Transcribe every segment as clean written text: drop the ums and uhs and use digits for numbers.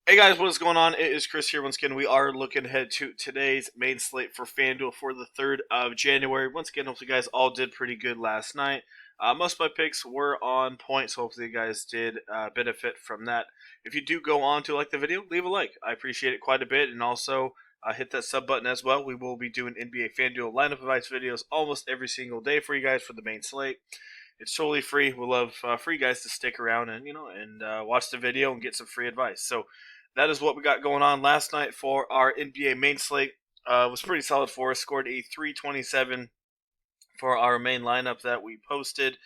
Hey guys, what is going on? It is Chris here once again. We are looking ahead to today's main slate for Fanduel for the 3rd of January. Once again, hopefully you guys all did pretty good last night. Most of my picks were on point, so hopefully you guys did benefit from that. If you do go on to like the video, leave a like. I appreciate it quite a bit, and also hit that sub button as well. We will be doing NBA Fanduel lineup advice videos almost every single day for you guys for the main slate. It's totally free. We love for you guys to stick around and watch the video and get some free advice. So that is what we got going on last night for our NBA main slate. Was pretty solid for us. Scored a 327 for our main lineup that we posted.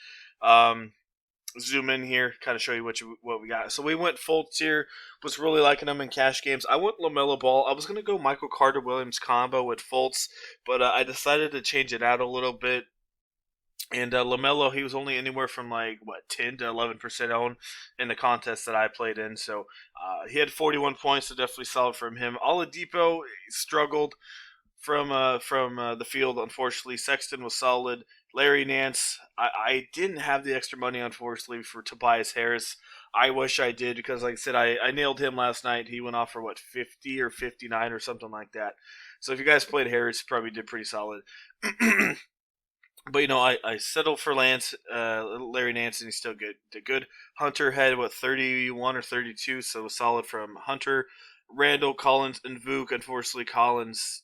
Zoom in here, kind of show you what we got. So we went Fultz here. Was really liking them in cash games. I went LaMelo Ball. I was gonna go Michael Carter Williams combo with Fultz, but I decided to change it out a little bit. And Lamelo, he was only anywhere from 10 to 11% owned in the contest that I played in. So he had 41 points, so definitely solid from him. Oladipo struggled from the field. Unfortunately, Sexton was solid. Larry Nance, I didn't have the extra money, unfortunately, for Tobias Harris. I wish I did because, like I said, I nailed him last night. He went off for 50 or 59 or something like that. So if you guys played Harris, probably did pretty solid. But I settled for Larry Nance, and he's still good. Did good. Hunter had 31 or 32, so it was solid from Hunter, Randall, Collins, and Vuk. Unfortunately, Collins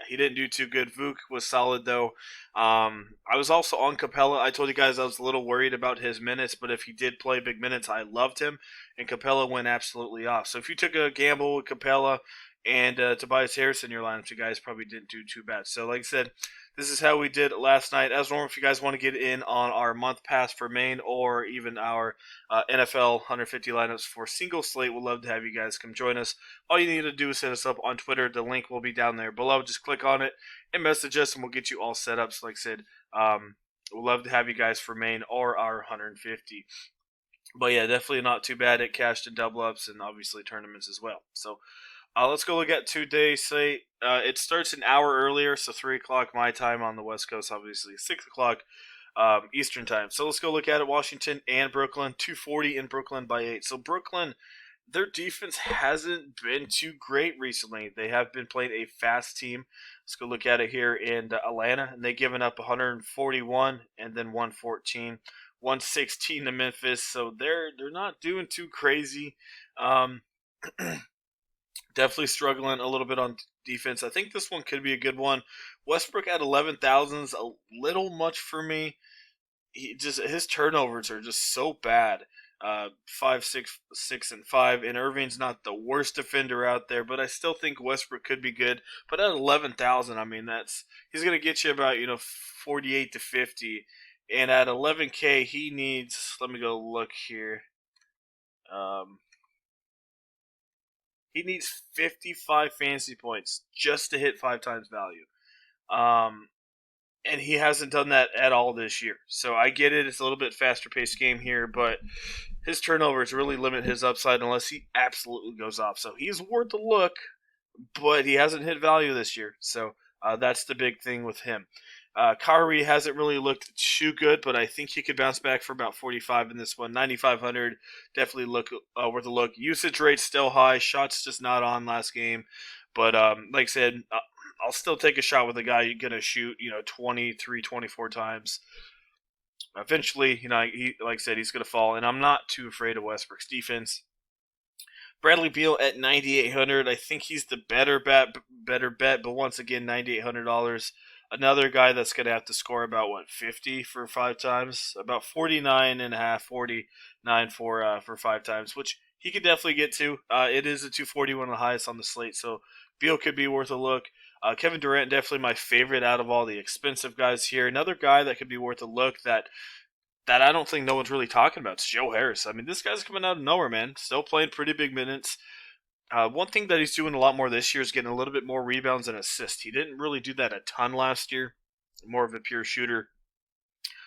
he didn't do too good. Vuk was solid though. I was also on Capella. I told you guys I was a little worried about his minutes, but if he did play big minutes, I loved him, and Capella went absolutely off. So if you took a gamble with Capella and Tobias Harris in your lineup, you guys probably didn't do too bad. So like I said, this is how we did last night. As normal, if you guys want to get in on our month pass for main or even our NFL 150 lineups for single slate, we'd love to have you guys come join us. All you need to do is hit us up on Twitter. The link will be down there below. Just click on it and message us, and we'll get you all set up. So like I said, we'd love to have you guys for main or our 150. But yeah, definitely not too bad. It cashed in double ups and obviously tournaments as well. So let's go look at today's slate. It starts an hour earlier, so 3 o'clock my time on the West Coast, obviously 6 o'clock Eastern time. So let's go look at it. Washington and Brooklyn, 240 in Brooklyn by 8. So Brooklyn, their defense hasn't been too great recently. They have been playing a fast team. Let's go look at it here in Atlanta, and they've given up 141 and then 114. 116 to Memphis, so they're not doing too crazy. Um, Definitely struggling a little bit on defense. I think this one could be a good one. Westbrook at 11,000 is a little much for me. His turnovers are just so bad. 5, 6, 6, and 5. And Irving's not the worst defender out there, but I still think Westbrook could be good. But at 11,000, I mean he's gonna get you about 48 to 50. And at 11K, he needs. Let me go look here. Um, He needs 55 fantasy points just to hit 5 times value. Um, and he hasn't done that at all this year. So I get it. It's a little bit faster paced game here, but his turnovers really limit his upside unless he absolutely goes off. So he's worth a look, but he hasn't hit value this year. So that's the big thing with him. Kyrie hasn't really looked too good, but I think he could bounce back for about 45 in this one. 9,500, definitely worth a look. Usage rate still high. Shots just not on last game. But like I said, I'll still take a shot with a guy you're going to shoot, 23, 24 times. Eventually, like I said, he's going to fall, and I'm not too afraid of Westbrook's defense. Bradley Beal at 9,800. I think he's the better bet, but once again, $9,800. Another guy that's going to have to score about 50 for 5 times, about 49 and a half, 49 for 5 times, which he could definitely get to. It is a 240, one of the highest on the slate, so Beal could be worth a look. Kevin Durant, definitely my favorite out of all the expensive guys here. Another guy that could be worth a look that I don't think no one's really talking about is Joe Harris. I mean, this guy's coming out of nowhere, man. Still playing pretty big minutes. One thing that he's doing a lot more this year is getting a little bit more rebounds and assists. He didn't really do that a ton last year. More of a pure shooter.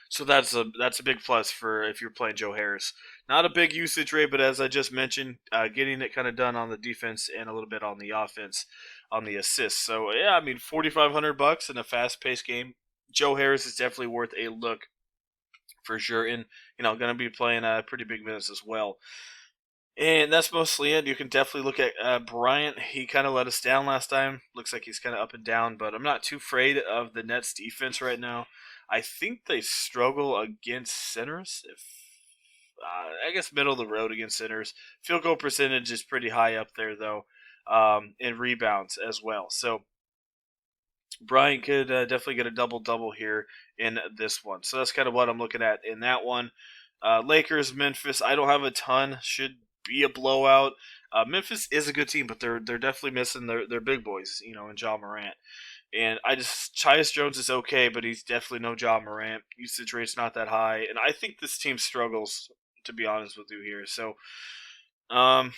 So that's a big plus for if you're playing Joe Harris. Not a big usage rate, but as I just mentioned, getting it kind of done on the defense and a little bit on the offense, on the assists. So yeah, I mean, $4,500 in a fast-paced game. Joe Harris is definitely worth a look for sure, and going to be playing pretty big minutes as well. And that's mostly it. You can definitely look at Bryant. He kind of let us down last time. Looks like he's kind of up and down, but I'm not too afraid of the Nets defense right now. I think they struggle against centers. If I guess middle of the road against centers. Field goal percentage is pretty high up there though, in rebounds as well. So Bryant could definitely get a double double here in this one. So that's kind of what I'm looking at in that one. Lakers, Memphis. I don't have a ton. Should be a blowout. Memphis is a good team, but they're definitely missing their big boys, in Ja Morant. And Tyus Jones is okay, but he's definitely no Ja Morant. Usage rate's not that high, and I think this team struggles, to be honest with you here. So, um,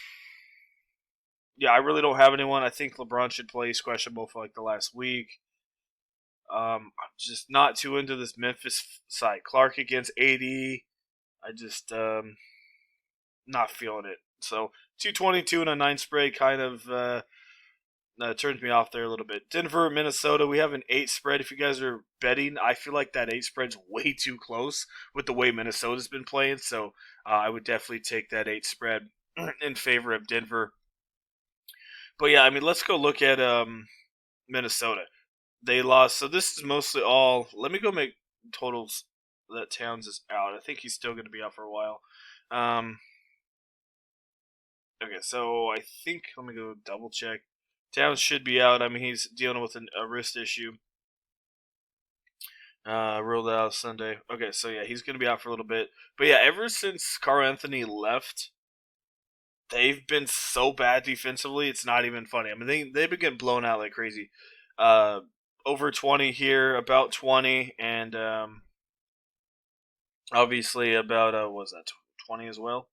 yeah, I really don't have anyone. I think LeBron should play. He's questionable for like the last week. I'm just not too into this Memphis side. Clark against AD. I just not feeling it. So 222 and a 9 spread kind of turns me off there a little bit. Denver, Minnesota, we have an 8 spread. If you guys are betting, I feel like that 8 spread's way too close with the way Minnesota's been playing. So I would definitely take that 8 spread in favor of Denver. But yeah, I mean, let's go look at Minnesota. They lost. So this is mostly all. Let me go make totals that Towns is out. I think he's still going to be out for a while. Um, okay, so I think let me go double check. Towns should be out. I mean, he's dealing with a wrist issue. Ruled out Sunday. Okay, so yeah, he's going to be out for a little bit. But yeah, ever since Carl Anthony left, they've been so bad defensively. It's not even funny. I mean, they've been getting blown out like crazy. Uh, Over 20 here, about 20, and obviously about what was that 20 as well.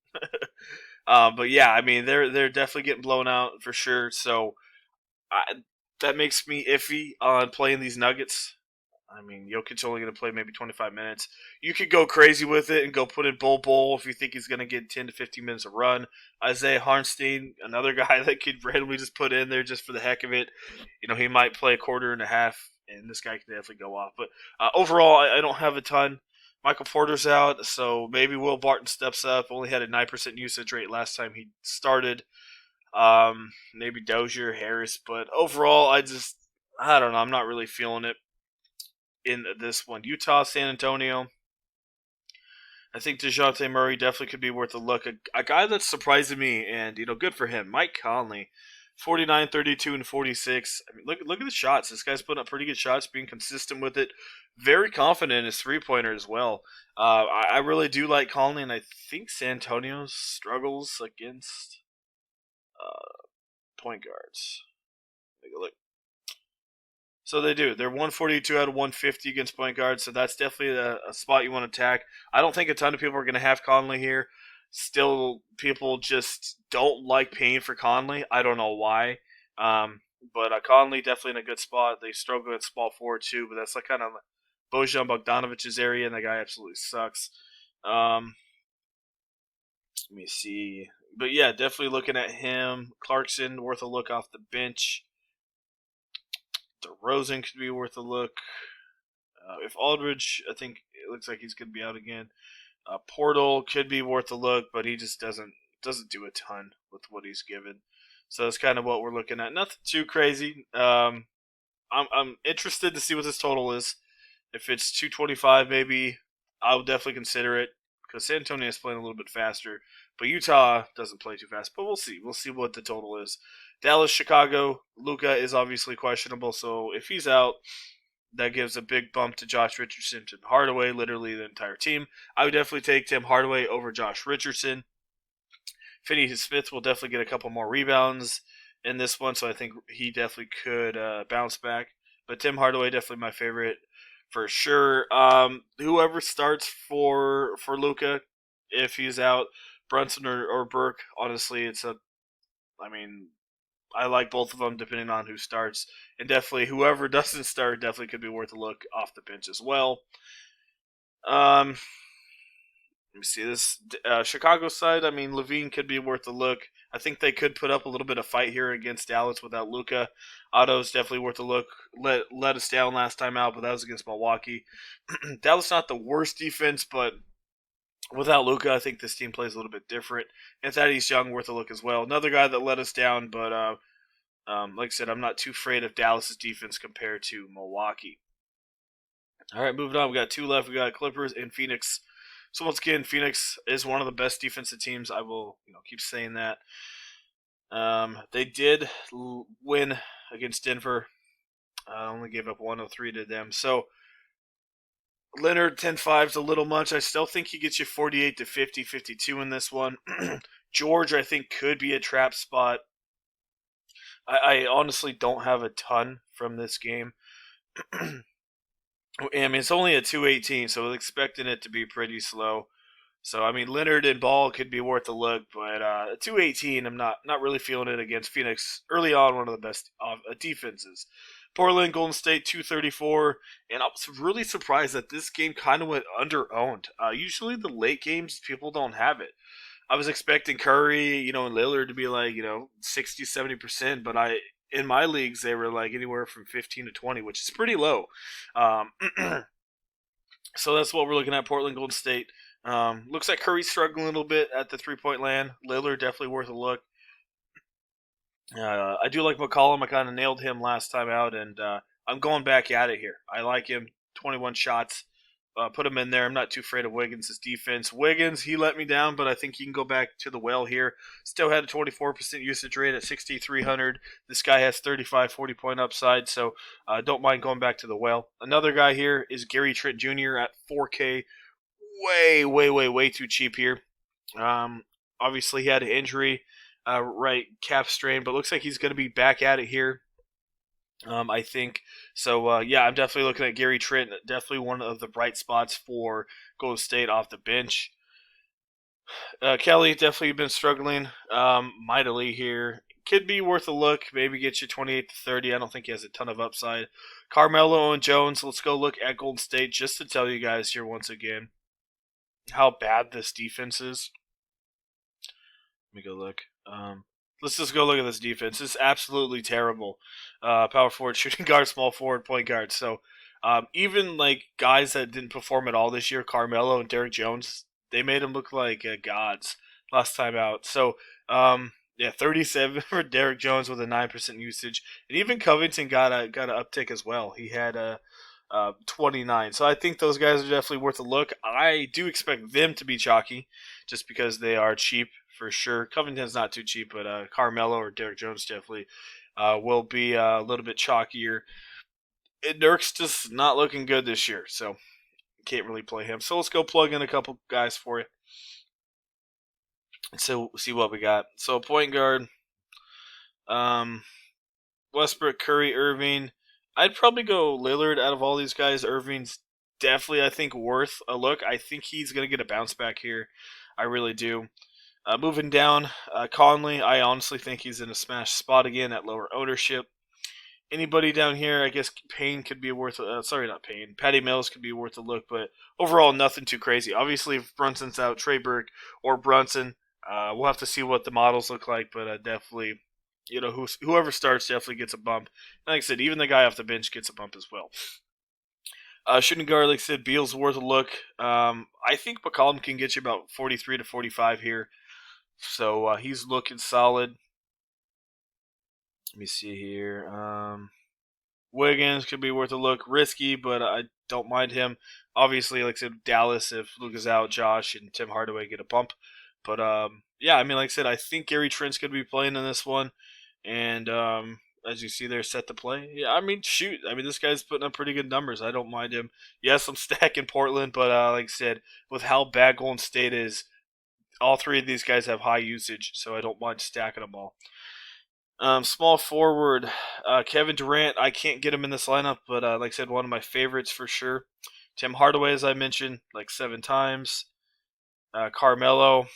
But yeah, I mean they're definitely getting blown out for sure. So that makes me iffy on playing these Nuggets. I mean, Jokic's only going to play maybe 25 minutes. You could go crazy with it and go put in Bol if you think he's going to get 10 to 15 minutes of run. Isaiah Harnstein, another guy that could randomly just put in there just for the heck of it. He might play a quarter and a half, and this guy can definitely go off. But overall, I don't have a ton. Michael Porter's out, so maybe Will Barton steps up. Only had a 9% usage rate last time he started. Maybe Dozier, Harris, but overall, I don't know. I'm not really feeling it in this one. Utah, San Antonio. I think DeJounte Murray definitely could be worth a look. A guy that's surprising me, and good for him. Mike Conley, 49, 32, and 46. I mean, look at the shots. This guy's putting up pretty good shots, being consistent with it. Very confident in his 3-pointer as well. I really do like Conley, and I think San Antonio struggles against point guards. Take a look. So they do. They're 142 out of 150 against point guards, so that's definitely a spot you want to attack. I don't think a ton of people are going to have Conley here. Still, people just don't like paying for Conley. I don't know why. But Conley definitely in a good spot. They struggle at small forward too, but that's like kind of Bojan Bogdanovic's area, and that guy absolutely sucks. Let me see. But yeah, definitely looking at him. Clarkson, worth a look off the bench. DeRozan could be worth a look. If Aldridge, I think it looks like he's going to be out again. Portal could be worth a look, but he just doesn't do a ton with what he's given. So that's kind of what we're looking at. Nothing too crazy. I'm interested to see what this total is. If it's 225, maybe I'll definitely consider it because San Antonio is playing a little bit faster, but Utah doesn't play too fast. But we'll see. We'll see what the total is. Dallas, Chicago. Luka is obviously questionable, so if he's out, that gives a big bump to Josh Richardson, Tim Hardaway, literally the entire team. I would definitely take Tim Hardaway over Josh Richardson. Finney Smith will definitely get a couple more rebounds in this one, so I think he definitely could bounce back. But Tim Hardaway definitely my favorite for sure. Whoever starts for Luka, if he's out, Brunson or Burke, honestly, I mean, I like both of them depending on who starts, and definitely whoever doesn't start definitely could be worth a look off the bench as well. Um, Let me see this Chicago side. I mean, Levine could be worth a look. I think they could put up a little bit of fight here against Dallas without Luka. Otto's definitely worth a look. Let us down last time out, but that was against Milwaukee. Dallas not the worst defense, but Without Luka, I think this team plays a little bit different. And Thaddeus Young worth a look as well. Another guy that let us down, but like I said, I'm not too afraid of Dallas's defense compared to Milwaukee. All right, moving on. We got two left. We got Clippers and Phoenix. So once again, Phoenix is one of the best defensive teams. I will, keep saying that. They did win against Denver. Only gave up 103 to them. So Leonard 10-5 is a little much. I still think he gets you 48 to 50, 52 in this one. George, I think, could be a trap spot. I honestly don't have a ton from this game. I mean, it's only a 218, so I'm expecting it to be pretty slow. So, I mean, Leonard and Ball could be worth a look, but 218, I'm not really feeling it against Phoenix. Early on, one of the best defenses. Portland, Golden State, 234, and I was really surprised that this game kind of went under-owned. Usually the late games, people don't have it. I was expecting Curry, and Lillard to be like, 60, 70%, but in my leagues, they were like anywhere from 15 to 20, which is pretty low. So that's what we're looking at, Portland, Golden State. Looks like Curry's struggling a little bit at the three-point land. Lillard definitely worth a look. I do like McCollum. I kind of nailed him last time out, and I'm going back at it here. I like him. 21 shots. Put him in there. I'm not too afraid of Wiggins' defense. Wiggins, he let me down, but I think he can go back to the well here. Still had a 24% usage rate at 6,300. This guy has 35, 40-point upside, so don't mind going back to the well. Another guy here is Gary Trent Jr. at 4K. Way, way, way, way too cheap here. Obviously, he had an injury, right calf strain, but looks like he's going to be back at it here. I think so. Yeah, I'm definitely looking at Gary Trent. Definitely one of the bright spots for Golden State off the bench. Kelly definitely been struggling mightily here. Could be worth a look. Maybe get you 28 to 30. I don't think he has a ton of upside. Carmelo and Jones. Let's go look at Golden State just to tell you guys here once again how bad this defense is. Let me go look. Let's just go look at this defense. It's absolutely terrible. Power forward, shooting guard, small forward, point guard. So even like guys that didn't perform at all this year, Carmelo and Derrick Jones, they made them look like gods last time out. So yeah, 37 for Derrick Jones with a 9% usage, and even Covington got an uptick as well. He had a 29. So I think those guys are definitely worth a look. I do expect them to be chalky, just because they are cheap for sure. Covington's not too cheap, but Carmelo or Derrick Jones definitely will be a little bit chalkier. Nurk's just not looking good this year, so can't really play him. So let's go plug in a couple guys for you. So see what we got. So point guard, Westbrook, Curry, Irving. I'd probably go Lillard out of all these guys. Irving's definitely, I think, worth a look. I think he's going to get a bounce back here. I really do. Moving down, Conley, I honestly think he's in a smash spot again at lower ownership. Anybody down here, I guess Payne could be worth. Sorry, not Payne. Patty Mills could be worth a look, but overall, nothing too crazy. Obviously, if Brunson's out, Trey Burke or Brunson, we'll have to see what the models look like, but definitely, whoever starts definitely gets a bump. And like I said, even the guy off the bench gets a bump as well. Shooting guard, like I said, Beal's worth a look. I think McCollum can get you about 43 to 45 here. So he's looking solid. Let me see here. Wiggins could be worth a look. Risky, but I don't mind him. Obviously, like I said, Dallas, if Luka's out, Josh and Tim Hardaway get a bump. But yeah, I mean, like I said, I think Gary Trent's going to be playing in this one. And as you see there, set to play. Yeah, I mean, shoot. I mean, this guy's putting up pretty good numbers. I don't mind him. Yes, I'm stacking Portland, but like I said, with how bad Golden State is, all three of these guys have high usage, so I don't mind stacking them all. Small forward, Kevin Durant. I can't get him in this lineup, but like I said, one of my favorites for sure. Tim Hardaway, as I mentioned, like 7 times. Carmelo,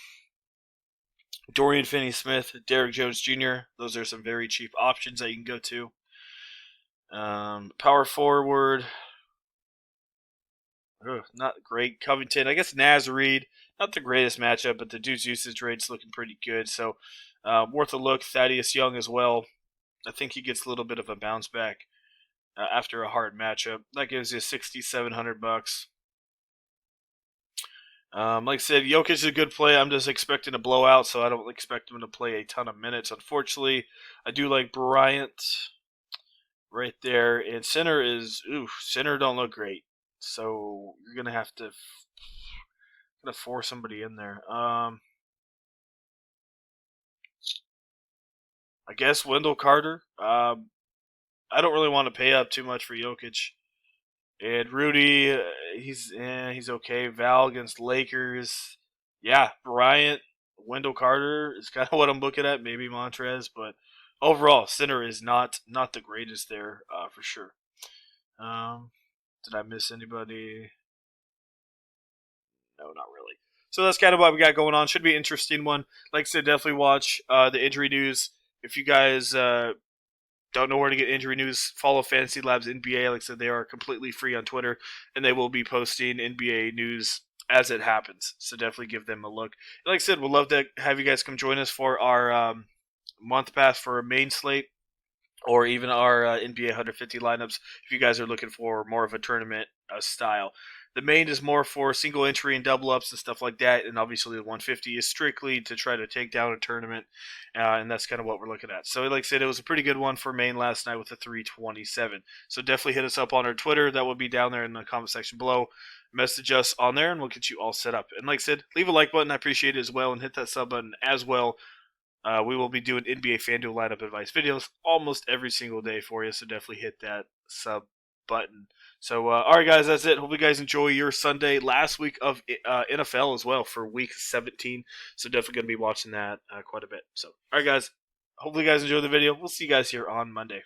Dorian Finney-Smith, Derrick Jones Jr. Those are some very cheap options that you can go to. Power forward, not great. Covington, I guess Naz Reid, not the greatest matchup, but the dude's usage rate's looking pretty good. So worth a look. Thaddeus Young as well. I think he gets a little bit of a bounce back after a hard matchup. That gives you $6,700. Like I said, Jokic is a good play. I'm just expecting a blowout, so I don't expect him to play a ton of minutes. Unfortunately, I do like Bryant right there, and center don't look great. So you're gonna have to force somebody in there. I guess Wendell Carter. I don't really want to pay up too much for Jokic. And Rudy, he's okay. Val against Lakers, yeah. Bryant, Wendell Carter is kind of what I'm looking at. Maybe Montrez, but overall, center is not the greatest there for sure. Um, did I miss anybody? No, not really. So that's kind of what we got going on. Should be an interesting one. Like I said, definitely watch the injury news. If you guys don't know where to get injury news, follow Fantasy Labs NBA. Like I said, they are completely free on Twitter, and they will be posting NBA news as it happens. So definitely give them a look. And like I said, we'd love to have you guys come join us for our month pass for a main slate, or even our NBA 150 lineups if you guys are looking for more of a tournament style. The main is more for single entry and double ups and stuff like that, and obviously the 150 is strictly to try to take down a tournament, and that's kind of what we're looking at. So, like I said, it was a pretty good one for main last night with a 327. So definitely hit us up on our Twitter. That will be down there in the comment section below. Message us on there, and we'll get you all set up. And like I said, leave a like button. I appreciate it as well, and hit that sub button as well. We will be doing NBA FanDuel lineup advice videos almost every single day for you, so definitely hit that sub button. So, all right, guys, that's it. Hope you guys enjoy your Sunday. Last week of NFL as well for Week 17, so definitely going to be watching that quite a bit. So, all right, guys, hopefully you guys enjoy the video. We'll see you guys here on Monday.